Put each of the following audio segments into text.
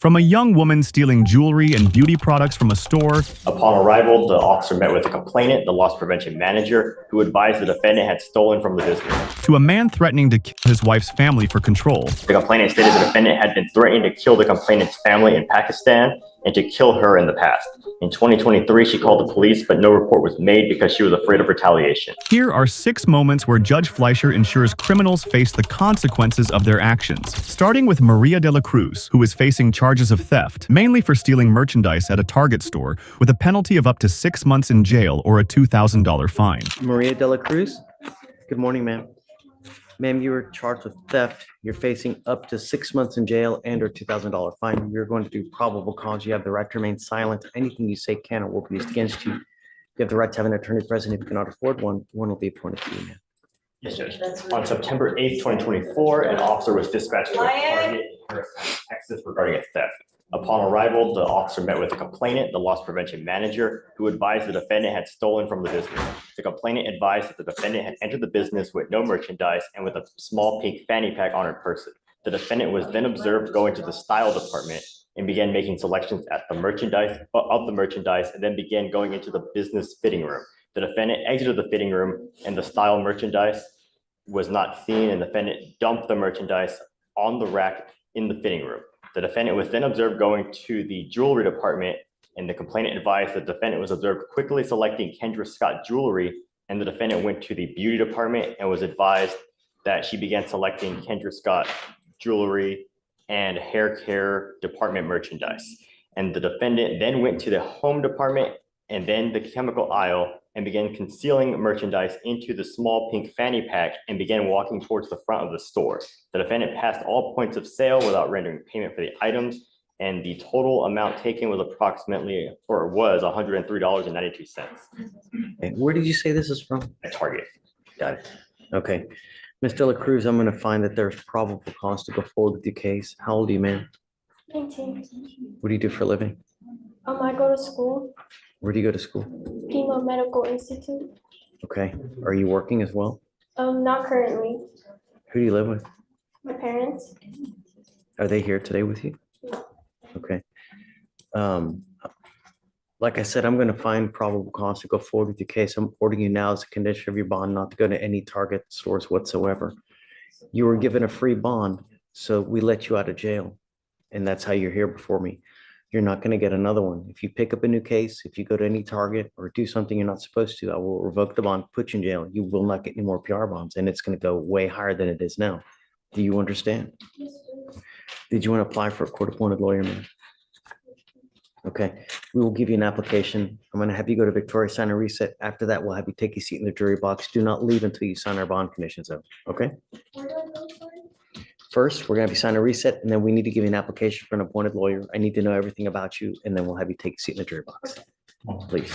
From a young woman stealing jewelry and beauty products from a store. Upon arrival, the officer met with the complainant, the loss prevention manager, who advised the defendant had stolen from the business. To a man threatening to kill his wife's family for control. The complainant stated the defendant had been threatening to kill the complainant's family in Pakistan and to kill her in the past. In 2023, she called the police, but no report was made because she was afraid of retaliation. Here are 6 moments where Judge Fleischer ensures criminals face the consequences of their actions. Starting with Maria de la Cruz, who is facing charges of theft, mainly for stealing merchandise at a Target store, with a penalty of up to 6 months in jail or a $2,000 fine. Maria de la Cruz, good morning, ma'am. Ma'am, you were charged with theft. You're facing up to 6 months in jail and or $2,000 fine. You're going to do probable cause. You have the right to remain silent. Anything you say can or will be used against you. You have the right to have an attorney present. If you cannot afford one, one will be appointed to you, ma'am. Yes, Judge. On September 8th, 2024, an officer was dispatched to a Target in Texas regarding a theft. Upon arrival, the officer met with the complainant, the loss prevention manager, who advised the defendant had stolen from the business. The complainant advised that the defendant had entered the business with no merchandise and with a small pink fanny pack on her person. The defendant was then observed going to the style department and began making selections at the merchandise and then began going into the business fitting room. The defendant exited the fitting room and the style merchandise was not seen, and the defendant dumped the merchandise on the rack in the fitting room. The defendant was then observed going to the jewelry department, and the complainant advised the defendant was observed quickly selecting Kendra Scott jewelry, and the defendant went to the beauty department and was advised that she began selecting Kendra Scott jewelry and hair care department merchandise. And the defendant then went to the home department and then the chemical aisle and began concealing merchandise into the small pink fanny pack and began walking towards the front of the store. The defendant passed all points of sale without rendering payment for the items, and the total amount taken was $103.92. Okay. Where did you say this is from? At Target. Got it. Okay. Ms. de la Cruz, I'm going to find that there's probable cause to go forward with your case. How old are you, ma'am? 19. What do you do for a living? I go to school, Where do you go to school? Chemo Medical Institute. Okay. Are you working as well? Not currently. Who do you live with? My parents. Are they here today with you? Okay. Like I said, I'm going to find probable cause to go forward with your case. I'm ordering you now as a condition of your bond not to go to any Target stores whatsoever. You were given a free bond, so we let you out of jail, and that's how you're here before me. You're not going to get another one. If you pick up a new case, if you go to any Target or do something you're not supposed to, I will revoke the bond, put you in jail. You will not get any more PR bonds, and it's going to go way higher than it is now. Do you understand? Did you want to apply for a court-appointed lawyer, man? Okay, we will give you an application. I'm going to have you go to Victoria, sign a reset. After that, we'll have you take a seat in the jury box. Do not leave until you sign our bond conditions, though. Okay? First, we're going to have you sign a reset, and then we need to give you an application for an appointed lawyer. I need to know everything about you, and then we'll have you take a seat in the jury box. Please.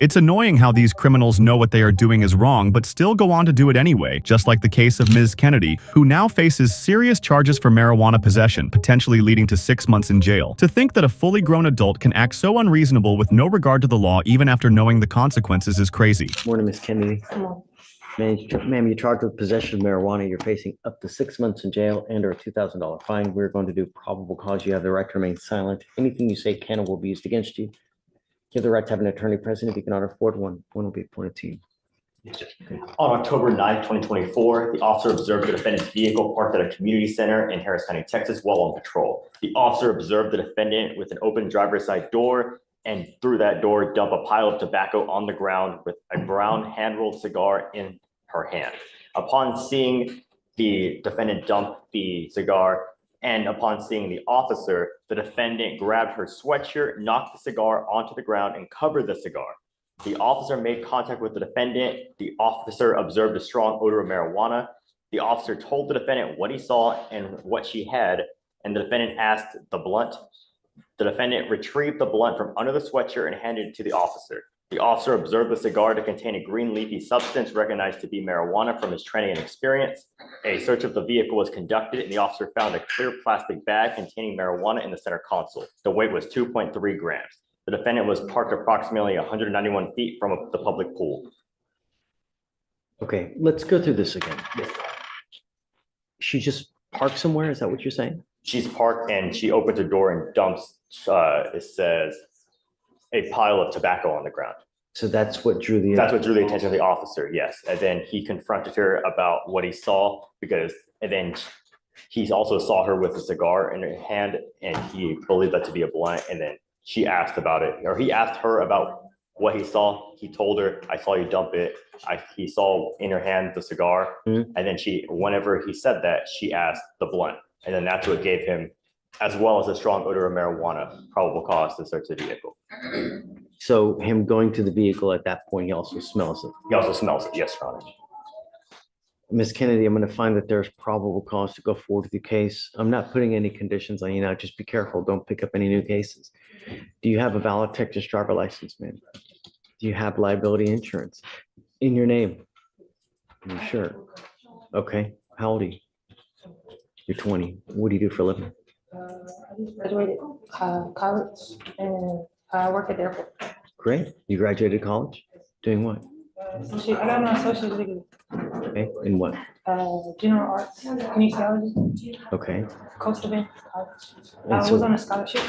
It's annoying how these criminals know what they are doing is wrong, but still go on to do it anyway, just like the case of Ms. Kennedy, who now faces serious charges for marijuana possession, potentially leading to 6 months in jail. To think that a fully grown adult can act so unreasonable with no regard to the law, even after knowing the consequences, is crazy. Morning, Ms. Kennedy. Ma'am, you're charged with possession of marijuana. You're facing up to 6 months in jail and or a $2,000 fine. We're going to do probable cause. You have the right to remain silent. Anything you say can or will be used against you. You have the right to have an attorney present. If you cannot afford one, one will be appointed to you. On October 9th, 2024, the officer observed the defendant's vehicle parked at a community center in Harris County, Texas, while on patrol. The officer observed the defendant with an open driver's side door, and through that door, dump a pile of tobacco on the ground with a brown hand-rolled cigar in her hand. Upon seeing the defendant dump the cigar, and upon seeing the officer, the defendant grabbed her sweatshirt, knocked the cigar onto the ground, and covered the cigar. The officer made contact with the defendant. The officer observed a strong odor of marijuana. The officer told the defendant what he saw and what she had, and the defendant asked the blunt. The defendant retrieved the blunt from under the sweatshirt and handed it to the officer. The officer observed the cigar to contain a green leafy substance recognized to be marijuana from his training and experience. A search of the vehicle was conducted, and the officer found a clear plastic bag containing marijuana in the center console. The weight was 2.3 grams. The defendant was parked approximately 191 feet from the public pool. Okay, let's go through this again. She just parked somewhere? Is that what you're saying? she's parked and she opens her door and dumps, it says, a pile of tobacco on the ground. So that's what drew the. That's what drew the attention of the officer, yes. And then he confronted her about what he saw and then he also saw her with a cigar in her hand and he believed that to be a blunt. And then she asked about it, or he asked her about what he saw. He told her, I saw you dump it. He saw in her hand the cigar. Mhm. And then whenever he said that, she asked the blunt. And then that's what gave him, as well as a strong odor of marijuana, probable cause to search the vehicle. So him going to the vehicle at that point, he also smells it. He also smells it, yes, Your Honor. Ms. Kennedy, I'm going to find that there's probable cause to go forward with the case. I'm not putting any conditions on you now. Just be careful. Don't pick up any new cases. Do you have a valid Texas driver license, ma'am? Do you have liability insurance in your name? You sure? Okay. How old are you? You're 20. What do you do for a living? I just graduated college and I work at the airport. Great. You graduated college? Doing what? I got my associate's degree, Okay. In what? general arts, kinesiology, Okay. coastal bend college. And I was so, on a scholarship.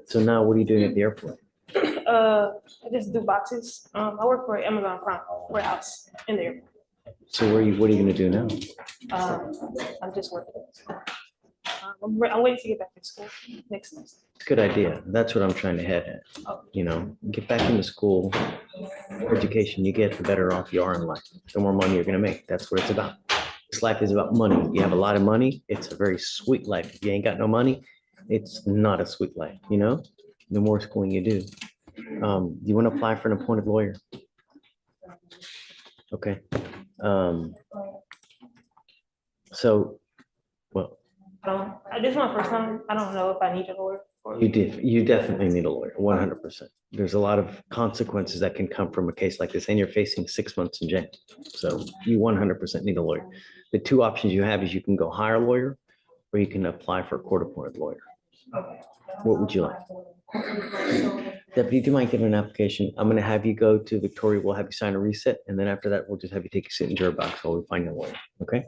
so now what are you doing at the airport? I just do boxes. I work for Amazon Prime warehouse in the airport. So what are you going to do now? I'm just working. I'm waiting to get back to school next semester. Good idea. That's what I'm trying to head at. You know, get back into school. The education you get, the better off you are in life. The more money you're going to make. That's what it's about. This life is about money. You have a lot of money. It's a very sweet life. If you ain't got no money, it's not a sweet life. You know, the more schooling you do. You want to apply for an appointed lawyer? Okay. So, well, This is my first time. I don't know if I need a lawyer. you definitely need a lawyer, 100%. There's a lot of consequences that can come from a case like this, and you're facing 6 months in jail. So you 100% need a lawyer. The two options you have is you can go hire a lawyer, or you can apply for a court-appointed lawyer. What would you like? Deputy, do you mind giving an application? I'm gonna have you go to Victoria, we'll have you sign a reset, and then after that, we'll just have you take your sit in jury box while we find a lawyer, okay?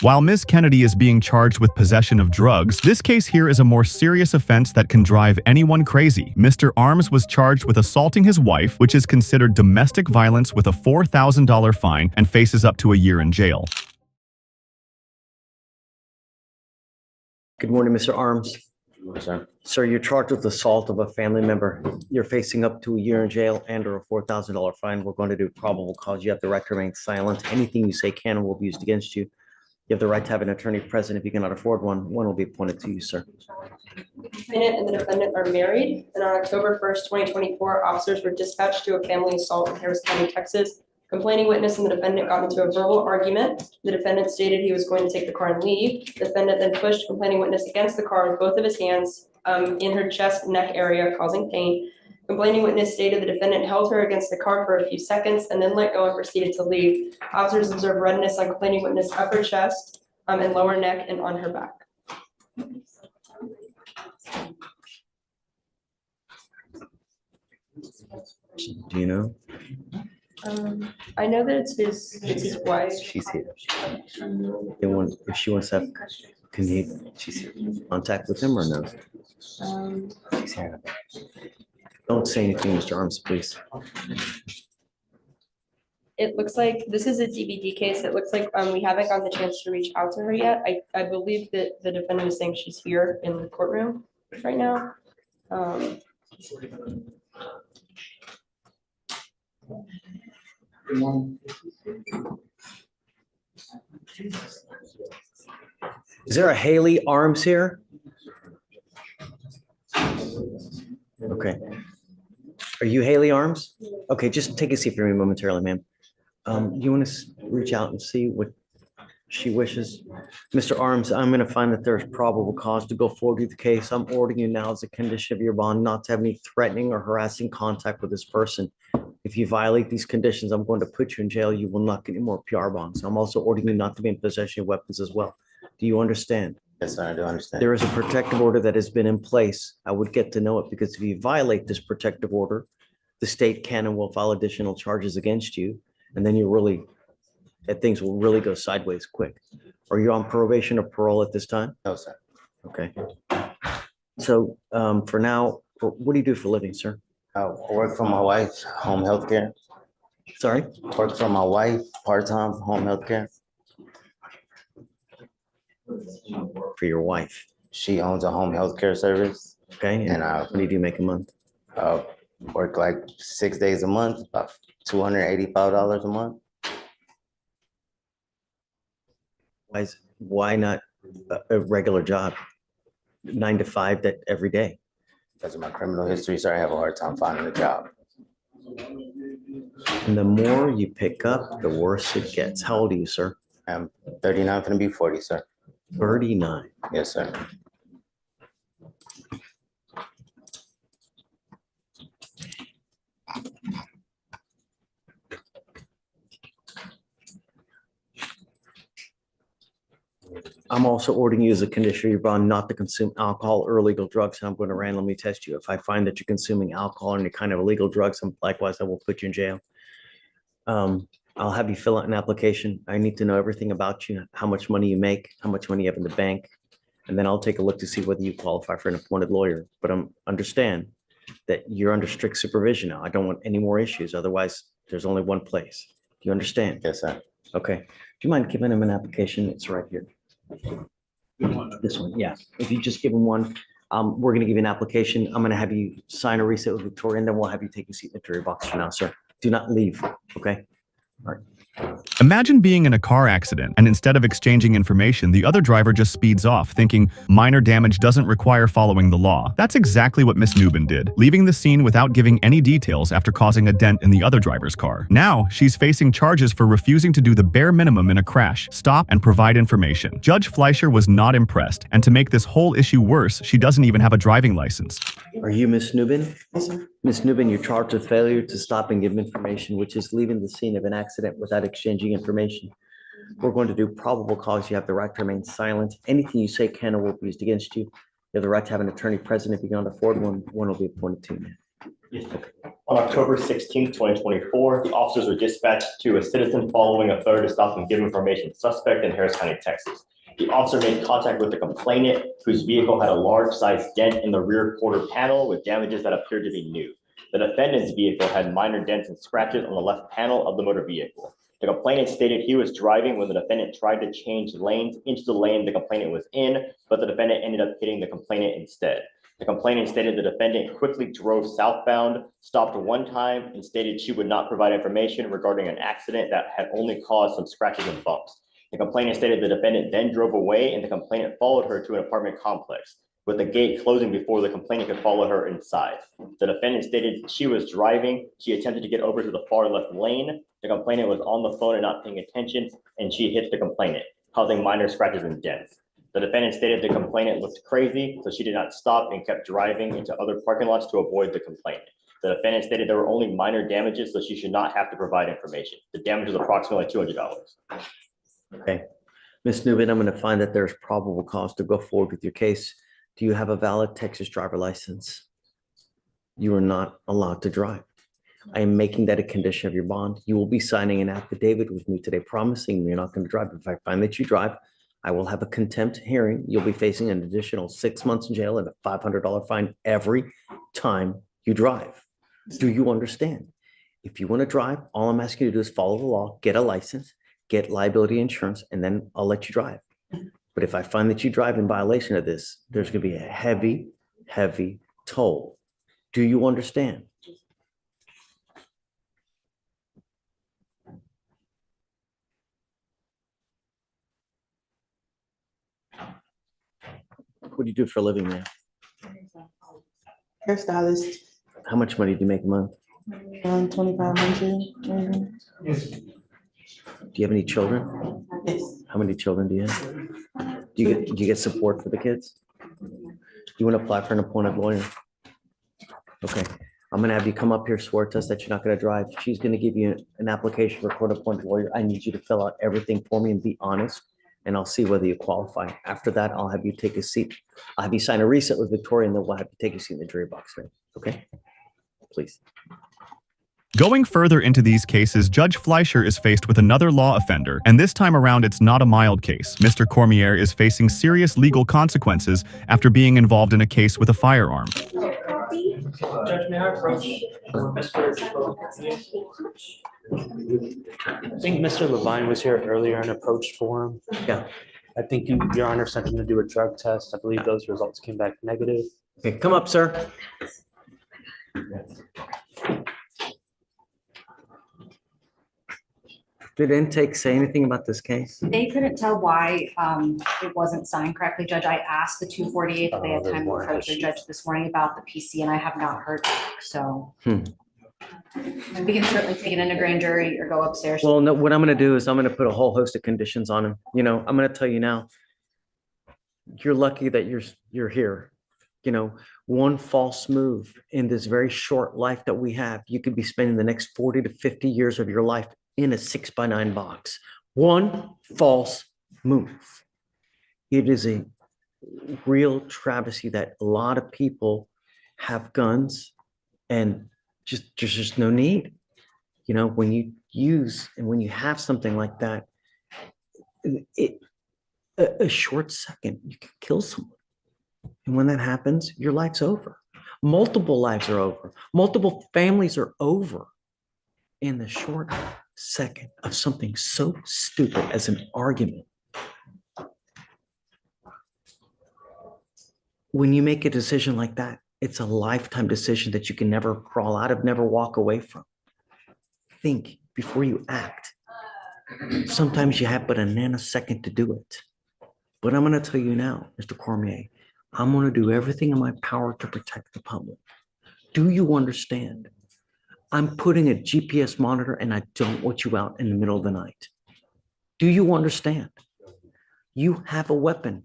While Ms. Kennedy is being charged with possession of drugs, this case here is a more serious offense that can drive anyone crazy. Mr. Arms was charged with assaulting his wife, which is considered domestic violence with a $4,000 fine and faces up to a year in jail. Good morning, Mr. Arms. Sir, you're charged with assault of a family member. You're facing up to a year in jail and or a $4,000 fine. We're going to do probable cause. You have the right to remain silent. Anything you say can and will be used against you. You have the right to have an attorney present. If you cannot afford one, one will be appointed to you, sir. The complainant and the defendant are married, and on October 1st, 2024, officers were dispatched to a family assault in Harris County, Texas. Complaining witness and the defendant got into a verbal argument. The defendant stated he was going to take the car and leave. The defendant then pushed complaining witness against the car with both of his hands in her chest, neck area, causing pain. Complaining witness stated the defendant held her against the car for a few seconds and then let go and proceeded to leave. Officers observed redness on complaining witness' upper chest and lower neck and on her back. Do you know? I know that it's his wife. She's here. If she wants to have, she's here. Contact with him or no? She's here. Don't say anything, Mr. Arms, please. It looks like this is a DBD case. It looks like we haven't gotten the chance to reach out to her yet. I believe that the defendant is saying she's here in the courtroom right now. Is there a Haley Arms here? Okay. Are you Haley Arms? Okay, just take a seat for me momentarily, ma'am. You want to reach out and see what she wishes? Mr. Arms, I'm going to find that there's probable cause to go forward with the case. I'm ordering you now as a condition of your bond not to have any threatening or harassing contact with this person. If you violate these conditions, I'm going to put you in jail. You will not get any more PR bonds. I'm also ordering you not to be in possession of weapons as well. Do you understand? Yes, I do understand. There is a protective order that has been in place. I would get to know it because if you violate this protective order, the state can and will file additional charges against you. And then you're really that things will really go sideways quick. Are you on probation or parole at this time? No, sir. Okay. So for now, what do you do for a living, sir? I work for my wife, home health care. Sorry? Work for my wife, part-time home health care. For your wife. She owns a home health care service. Okay. And I What do you make a month? work like 6 days a month, about $285 a month. Why not a regular job? 9 to 5 that every day? Because of my criminal history, sir, I have a hard time finding a job. And the more you pick up, the worse it gets. How old are you, sir? I'm 39, gonna be 40, sir. 39. Yes, sir. I'm also ordering you as a condition of your bond not to consume alcohol or illegal drugs. And I'm going to randomly test you. If I find that you're consuming alcohol or any kind of illegal drugs, likewise, I will put you in jail. I'll have you fill out an application. I need to know everything about you, how much money you make, how much money you have in the bank. And then I'll take a look to see whether you qualify for an appointed lawyer. But understand that you're under strict supervision now. I don't want any more issues. Otherwise, there's only one place. Do you understand? Yes, sir. Okay. Do you mind giving him an application? It's right here. This one, yeah. If you just give him one, we're gonna give you an application. I'm gonna have you sign a reset with Victoria, and then we'll have you take a seat in the jury box for now, sir. Do not leave, okay? All right. Imagine being in a car accident, and instead of exchanging information, the other driver just speeds off, thinking minor damage doesn't require following the law. That's exactly what Miss Nubin did, leaving the scene without giving any details after causing a dent in the other driver's car. Now, she's facing charges for refusing to do the bare minimum in a crash, stop, and provide information. Judge Fleischer was not impressed, and to make this whole issue worse, she doesn't even have a driving license. Are you Miss Nubin? Yes, sir. Miss Nubin, you're charged with failure to stop and give information, which is leaving the scene of an accident without exchanging information. We're going to do probable cause. You have the right to remain silent. Anything you say can or will be used against you. You have the right to have an attorney present. If you can afford one, one will be appointed to you. On October 16, 2024, the officers were dispatched to a citizen following a failure to stop and give information suspect in Harris County, Texas. The officer made contact with the complainant, whose vehicle had a large-sized dent in the rear quarter panel with damages that appeared to be new. The defendant's vehicle had minor dents and scratches on the left panel of the motor vehicle. The complainant stated he was driving when the defendant tried to change lanes into the lane the complainant was in, but the defendant ended up hitting the complainant instead. The complainant stated the defendant quickly drove southbound, stopped one time, and stated she would not provide information regarding an accident that had only caused some scratches and bumps. The complainant stated the defendant then drove away, and the complainant followed her to an apartment complex, with the gate closing before the complainant could follow her inside. The defendant stated she was driving. She attempted to get over to the far left lane. The complainant was on the phone and not paying attention, and she hit the complainant, causing minor scratches and dents. The defendant stated the complainant looked crazy, so she did not stop and kept driving into other parking lots to avoid the complainant. The defendant stated there were only minor damages, so she should not have to provide information. The damage was approximately $200. Okay. Ms. Nubin, I'm going to find that there's probable cause to go forward with your case. Do you have a valid Texas driver license? You are not allowed to drive. I am making that a condition of your bond. You will be signing an affidavit with me today promising you're not going to drive. If I find that you drive, I will have a contempt hearing. You'll be facing an additional 6 months in jail and a $500 fine every time you drive. Do you understand? If you want to drive, all I'm asking you to do is follow the law, get a license, get liability insurance, and then I'll let you drive. But if I find that you drive in violation of this, there's going to be a heavy, heavy toll. Do you understand? What do you do for a living, man? Hairstylist, How much money do you make a month? around 2,500. Do you have any children? Yes, How many children do you have? Do you get support for the kids? Do you want to apply for an appointed lawyer? Okay, I'm gonna have you come up here, swear to us that you're not gonna drive. She's gonna give you an application for a court appointed lawyer. I need you to fill out everything for me and be honest, and I'll see whether you qualify. After that, I'll have you take a seat. I'll have you sign a reset with Victoria, and then we'll have you take a seat in the jury box, okay? Please. Going further into these cases, Judge Fleischer is faced with another law offender, and this time around it's not a mild case. Mr. Cormier is facing serious legal consequences after being involved in a case with a firearm. Judge, may I approach Mr. I think Mr. Levine was here earlier and approached for him. Yeah. I think Your Honor sent him to do a drug test. I believe those results came back negative. Okay, come up, sir. Did intake say anything about this case? They couldn't tell why it wasn't signed correctly, Judge. I asked the 248 if they had time to approach the judge this morning about the PC, and I have not heard back, so. We can certainly take it into grand jury or go upstairs. Well, no, what I'm gonna do is I'm gonna put a whole host of conditions on him. You know, I'm gonna tell you now, you're lucky that you're here. You know, one false move in this very short life that we have, you could be spending the next 40 to 50 years of your life in a 6x9 box. One false move. It is a real travesty that a lot of people have guns and there's just no need. You know, when you use and when you have something like that, a short second, you can kill someone. And when that happens, your life's over. Multiple lives are over. Multiple families are over in the short second of something so stupid as an argument. When you make a decision like that, it's a lifetime decision that you can never crawl out of, never walk away from. Think before you act. Sometimes you have but a nanosecond to do it. But I'm going to tell you now, Mr. Cormier, I'm going to do everything in my power to protect the public. Do you understand? I'm putting a GPS monitor and I don't want you out in the middle of the night. Do you understand? You have a weapon.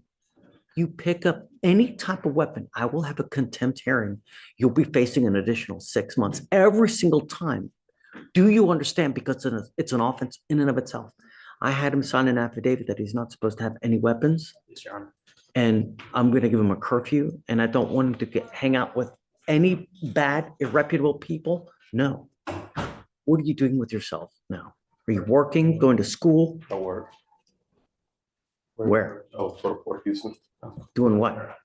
You pick up any type of weapon, I will have a contempt hearing. You'll be facing an additional 6 months every single time. Do you understand? Because it's an offense in and of itself. I had him sign an affidavit that he's not supposed to have any weapons. Yes, Your Honor. And I'm going to give him a curfew, and I don't want him to hang out with any bad, irreputable people. No. What are you doing with yourself now? Are you working, going to school? I work. Where? Oh, for Port Houston. Doing what?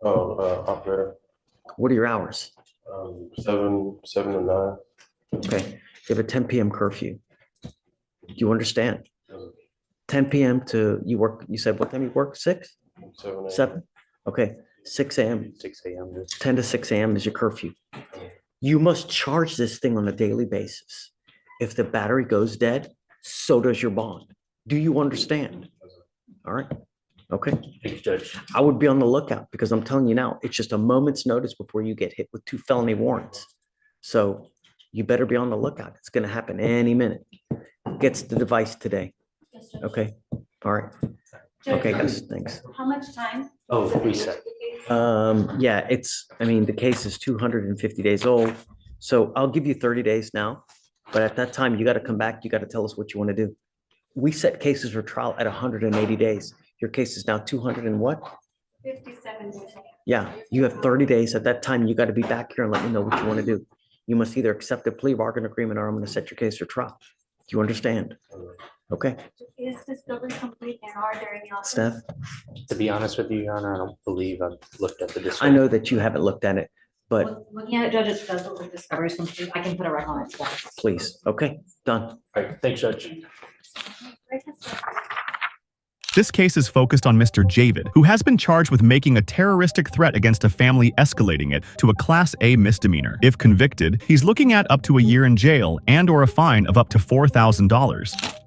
Operator. What are your hours? 7 to 9. Okay, you have a 10 p.m. curfew. Do you understand? 10 p.m. to you work, you said what time you work? 6? 7 7? Okay, 6 a.m. 6 a.m. 10 to 6 a.m. is your curfew. You must charge this thing on a daily basis. If the battery goes dead, so does your bond. Do you understand? All right. Okay. Thank you, Judge. I would be on the lookout because I'm telling you now, it's just a moment's notice before you get hit with 2 felony warrants. So you better be on the lookout. It's going to happen any minute. Gets the device today. Okay. All right. Okay, guys. Thanks. How much time? Oh, reset. Yeah, I mean, the case is 250 days old. So I'll give you 30 days now. But at that time, you got to come back. You got to tell us what you want to do. We set cases for trial at 180 days. Your case is now 200 and what? 57 days. Yeah, you have 30 days. At that time, you got to be back here and let me know what you want to do. You must either accept a plea bargain agreement or I'm going to set your case for trial. Do you understand? Okay. Is discovery complete and are there any options? Steph, To be honest with you, Your Honor, I don't believe I've looked at the I discovery. know that you haven't looked at it, but Looking at it, Judge, it does look like discovery is complete. I can put a rec on it. Status. please, okay, done. All right, thanks, Judge. This case is focused on Mr. Javid, who has been charged with making a terroristic threat against a family, escalating it to a Class A misdemeanor. If convicted, he's looking at up to a year in jail and/or a fine of up to $4,000.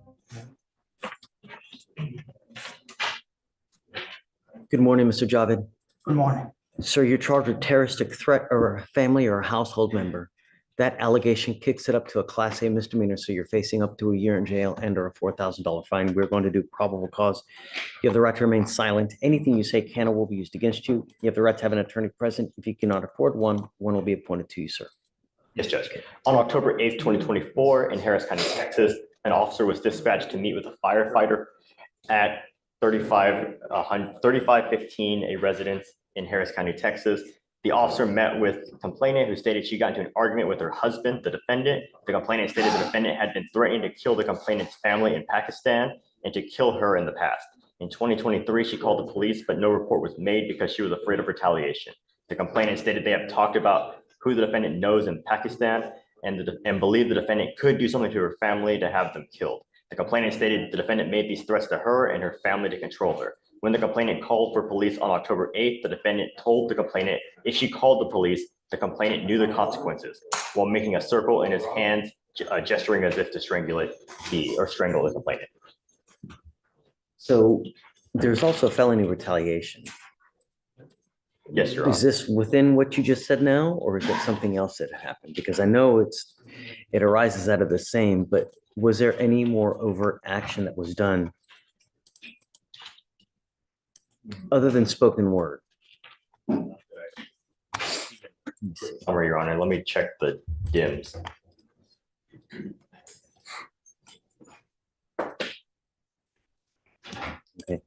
Good morning, Mr. Javid. Good morning. Sir, you're charged with terroristic threat or a family or a household member. That allegation kicks it up to a Class A misdemeanor, so you're facing up to a year in jail and/or a $4,000 fine. We're going to do probable cause. You have the right to remain silent. Anything you say can or will be used against you. You have the right to have an attorney present. If you cannot afford one, one will be appointed to you, sir. Yes, Judge. On October 8th, 2024, in Harris County, Texas, an officer was dispatched to meet with a firefighter at 3515, a residence in Harris County, Texas. The officer met with the complainant, who stated she got into an argument with her husband, the defendant. The complainant stated the defendant had been threatening to kill the complainant's family in Pakistan and to kill her in the past. In 2023, she called the police, but no report was made because she was afraid of retaliation. The complainant stated they have talked about who the defendant knows in Pakistan and believed the defendant could do something to her family to have them killed. The complainant stated the defendant made these threats to her and her family to control her. When the complainant called for police on October 8th, the defendant told the complainant if she called the police, the complainant knew the consequences, while making a circle in his hands, gesturing as if to strangle the complainant. So there's also felony retaliation. Yes, Your Honor. Is this within what you just said now, or is it something else that happened? Because I know it arises out of the same, but was there any more overt action that was done other than spoken word? Sorry, Your Honor. Let me check the DIMS. Okay.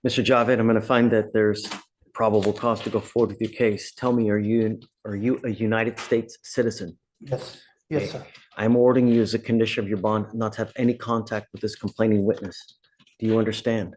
Mr. Javid, I'm going to find that there's probable cause to go forward with your case. Tell me, are you a United States citizen? Yes, yes, sir. I'm ordering you as a condition of your bond not to have any contact with this complaining witness. Do you understand?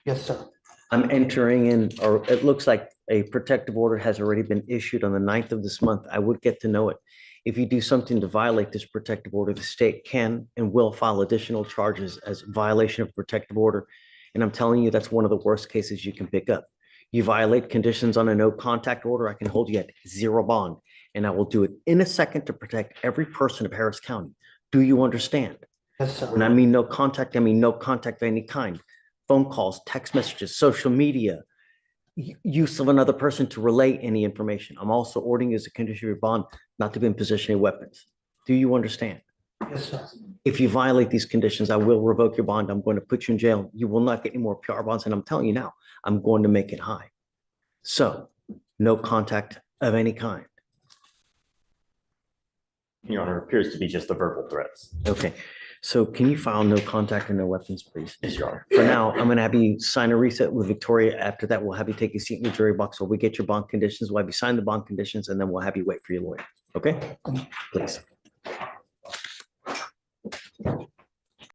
Yes, sir. I'm entering in, or it looks like a protective order has already been issued on the 9th of this month. I would get to know it. If you do something to violate this protective order, the state can and will file additional charges as violation of protective order. And I'm telling you, that's one of the worst cases you can pick up. You violate conditions on a no contact order, I can hold you at 0 bond, and I will do it in a second to protect every person of Harris County. Do you understand? Yes, sir. When I mean no contact of any kind. Phone calls, text messages, social media, use of another person to relay any information. I'm also ordering you as a condition of your bond not to be in possession of weapons. Do you understand? Yes, sir. If you violate these conditions, I will revoke your bond. I'm going to put you in jail. You will not get any more PR bonds. And I'm telling you now, I'm going to make it high. So no contact of any kind. Your Honor, appears to be just the verbal threats. Okay. So can you file no contact and no weapons, please? Yes, Your Honor. For now, I'm going to have you sign a reset with Victoria. After that, we'll have you take a seat in the jury box while we get your bond conditions. We'll have you sign the bond conditions, and then we'll have you wait for your lawyer. Okay? Please.